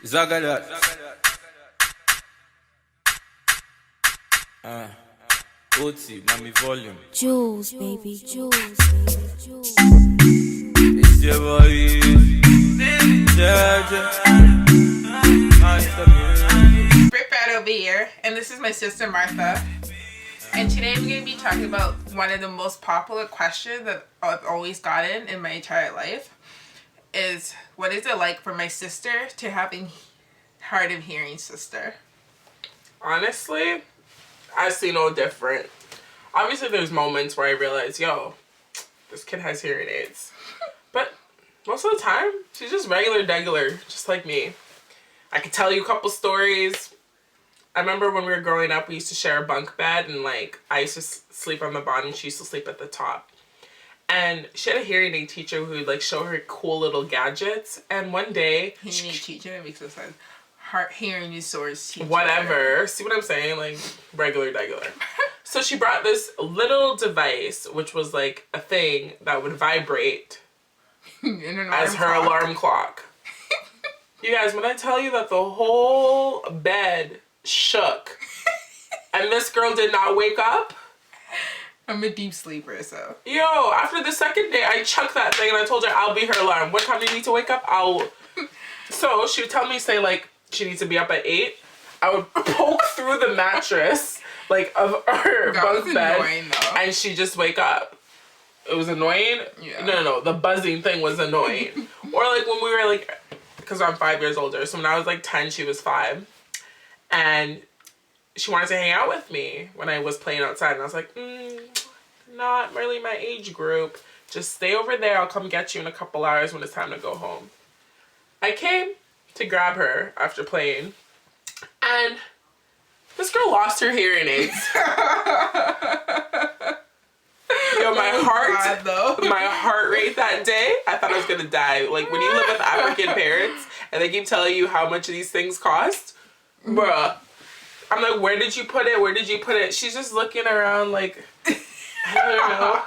Zagadat. OT, Nami volume. Jules, baby, Jules, baby, Jules. It's your boy. BrihtBrat over here, and this is my sister Martha. And today we're going to be talking about one of the most popular questions that I've always gotten in my entire life. Is what is it like for my sister to having hard of hearing sister? Honestly, I see no different. Obviously, there's moments where I realize, yo, this kid has hearing aids. But most of the time, she's just regular, just like me. I could tell you a couple stories. I remember when we were growing up, we used to share a bunk bed, and like I used to sleep on the bottom, she used to sleep at the top. And she had a hearing aid teacher who would like show her cool little gadgets. And one day, Hearing aid teacher, that makes no sense. Hearing resource teacher. whatever. See what I'm saying? Like regular. So she brought this little device, which was like a thing that would vibrate as her alarm clock. You guys, when I tell you that the whole bed shook and this girl did not wake up. I'm a deep sleeper, so. Yo, after the second day, I chucked that thing and I told her I'll be her alarm. What time do you need to wake up? So she would tell me, say like, she needs to be up at 8. I would poke through the mattress, like, of her bunk bed, and she'd just wake up. It was annoying? Yeah. No, the buzzing thing was annoying. Or like when we were like, because I'm 5 years older, so when I was like 10, she was 5. And she wanted to hang out with me when I was playing outside. And I was like, not really my age group. Just stay over there. I'll come get you in a couple hours when it's time to go home. I came to grab her after playing. And this girl lost her hearing aids. Yo, my heart rate that day, I thought I was going to die. Like when you live with African parents and they keep telling you how much these things cost. Bruh. I'm like, where did you put it? Where did you put it? She's just looking around like, I don't know.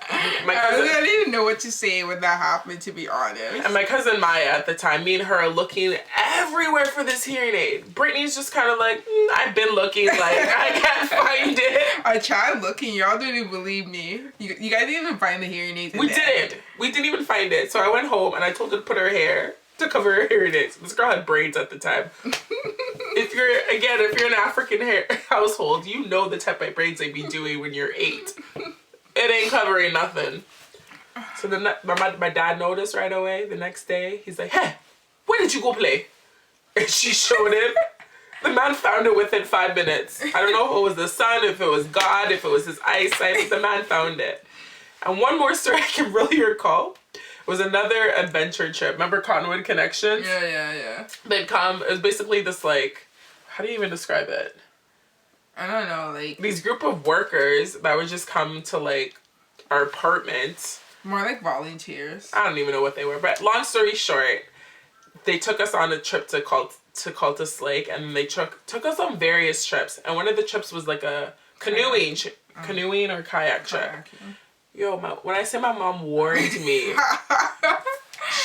I didn't even know what to say when that happened, to be honest. And my cousin Maya at the time, me and her are looking everywhere for this hearing aid. Brittany's just kind of like, I've been looking, like, I can't find it. I tried looking. Y'all didn't believe me. You guys didn't even find the hearing aids. We didn't. We didn't even find it. So I went home and I told her to put her hair to cover her hearing aids. This girl had braids at the time. If you're an African household, you know the type of braids they be doing when you're 8. It ain't covering nothing. So then my dad noticed right away the next day. He's like, hey, where did you go play? And she showed him. The man found it within 5 minutes. I don't know if it was the sun, if it was God, if it was his eyesight. The man found it. And one more story I can really recall was another adventure trip. Remember Cottonwood Connections? Yeah. They'd come. It was basically this like, how do you even describe it? I don't know, like... These group of workers that would just come to like our apartment. More like volunteers. I don't even know what they were. But long story short, they took us on a trip to Cultus Lake, and they took us on various trips. And one of the trips was like a canoeing or kayak trip. Yo, when I say my mom warned me,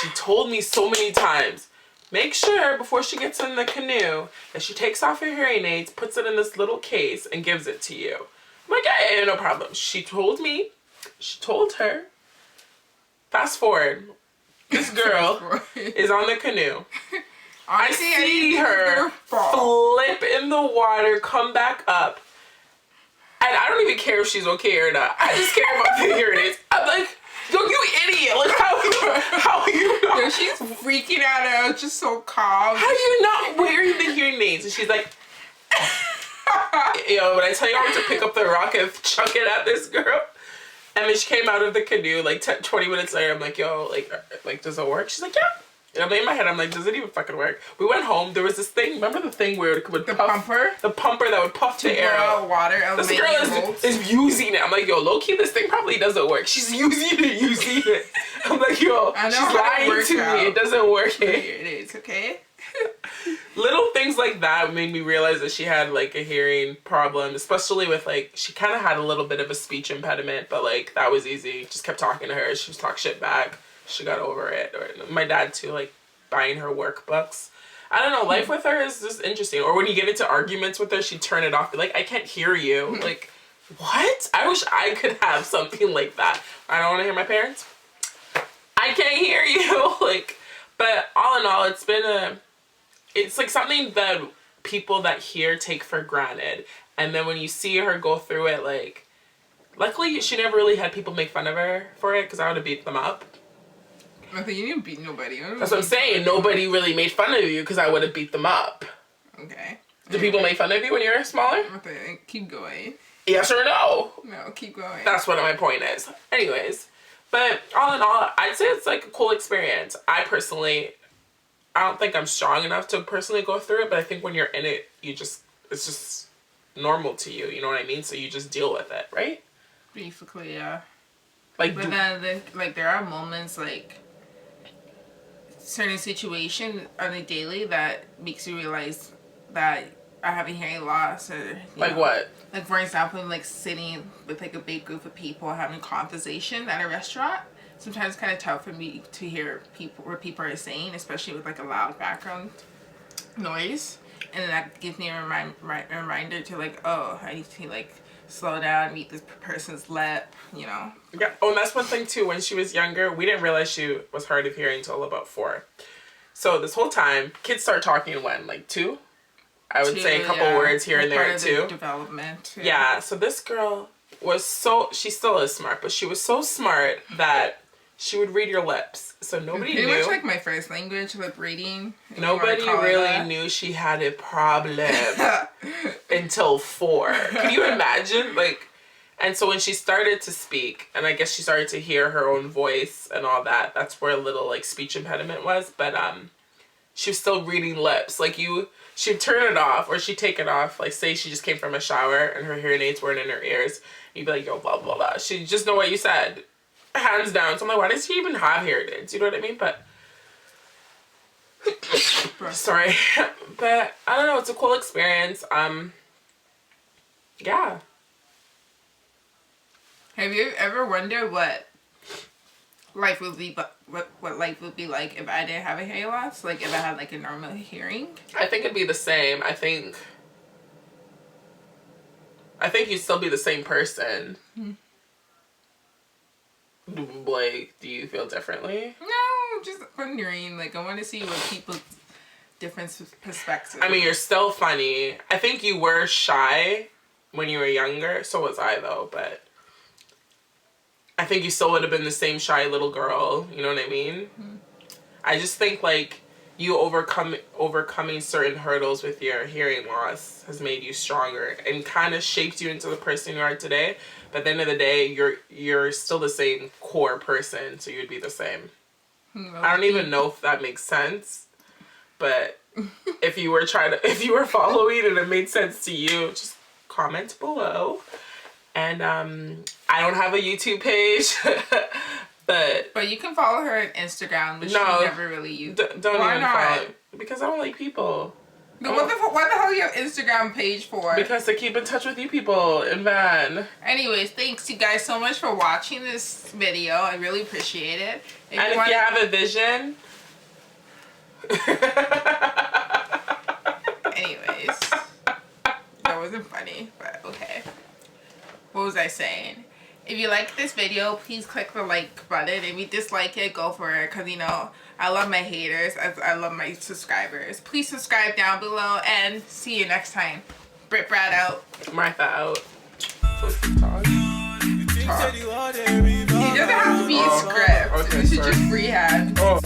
she told me so many times, make sure before she gets in the canoe that she takes off her hearing aids, puts it in this little case, and gives it to you. I'm like, yeah, no problem. She told her. Fast forward, this girl is on the canoe. I see her flip in the water, come back up. And I don't even care if she's okay or not. I just care about the hearing aids. I'm like, yo, you idiot. Like, how are you not? Yo, she's freaking out. I was just so calm. How are you not wearing the hearing aids? And she's like, yo, when I tell you I went to pick up the rock and chuck it at this girl. And then she came out of the canoe like 20 minutes later. I'm like, yo, like, does it work? She's like, yeah. And I'm in my head, I'm like, does it even fucking work? We went home. There was this thing. Remember the thing where it would puff? Pumper? The pumper that would puff the air out. Water. This girl is using it. I'm like, yo, low-key, this thing probably doesn't work. She's using it. I'm like, yo, she's lying to me. It doesn't work. Here it is, okay? Little things like that made me realize that she had like a hearing problem, especially with like, she kind of had a little bit of a speech impediment, but like that was easy. Just kept talking to her. She was talking shit back. She got over it. Or my dad too, like buying her workbooks. I don't know, life with her is just interesting. Or when you get into arguments with her, she'd turn it off, be like, I can't hear you. Like, what? I wish I could have something like that. I don't want to hear my parents. I can't hear you. Like, but all in all, it's like something that people that hear take for granted. And then when you see her go through it, like, luckily she never really had people make fun of her for it, because I would have beat them up. I think you didn't beat nobody. That's what I'm saying. Nobody really made fun of you because I would have beat them up. Okay. Do people make fun of you when you were smaller? Okay, keep going. Yes or no? No, keep going. That's what my point is. Anyways, but all in all, I'd say it's like a cool experience. I don't think I'm strong enough to personally go through it, but I think when you're in it, it's just normal to you. You know what I mean? So you just deal with it, right? Basically, yeah. Like, but then, like, there are moments, like, certain situation on a daily that makes you realize that I have a hearing loss, or like know, what? Like, for example, like sitting with like a big group of people having conversation at a restaurant. Sometimes it's kind of tough for me to hear what people are saying, especially with like a loud background noise, and then that gives me a reminder to like, oh, I need to like slow down, meet this person's lip, you know. Yeah. Oh, and that's one thing too. When she was younger, we didn't realize she was hard of hearing until about 4. So this whole time, kids start talking when, like 2? I would say a couple words here and there at 2. Development. Yeah. So this girl was she still is smart, but she was so smart that she would read your lips. So nobody knew. Pretty much like my first language, lip reading. Nobody really knew she had a problem until 4. Can you imagine? Like, and so when she started to speak, and I guess she started to hear her own voice and all that, that's where a little like speech impediment was. But she was still reading lips. Like she'd turn it off or she'd take it off. Like say she just came from a shower and her hearing aids weren't in her ears. You'd be like, yo, blah, blah, blah. She'd just know what you said. Hands down. So I'm like, why does she even have hearing aids? You know what I mean? But sorry. But I don't know, it's a cool experience. Yeah. Have you ever wondered what life would be, what life would be like if I didn't have a hearing loss? Like if I had like a normal hearing? I think it'd be the same. I think you'd still be the same person. Like, do you feel differently? No, I'm just wondering. Like, I want to see what people's different perspectives. I mean, you're still funny. I think you were shy when you were younger. So was I, though. But I think you still would have been the same shy little girl. You know what I mean? I just think, like, you overcoming certain hurdles with your hearing loss has made you stronger and kind of shaped you into the person you are today. But at the end of the day, you're still the same core person, so you'd be the same. I don't even know if that makes sense, but if you were following and it made sense to you, just comment below. And I don't have a YouTube page, but you can follow her on Instagram, which no, she never really used. Don't Why even not? follow because I don't like people. No, what the hell are you have Instagram page for? Because to keep in touch with you people in Van. Anyways, thanks you guys so much for watching this video. I really appreciate it. If you have a vision. Anyways, that wasn't funny, but okay. What was I saying? If you like this video, please click the like button. If you dislike it, go for it. Because, you know, I love my haters as I love my subscribers. Please subscribe down below and see you next time. BrihtBrat out. Martha out. You think that you are there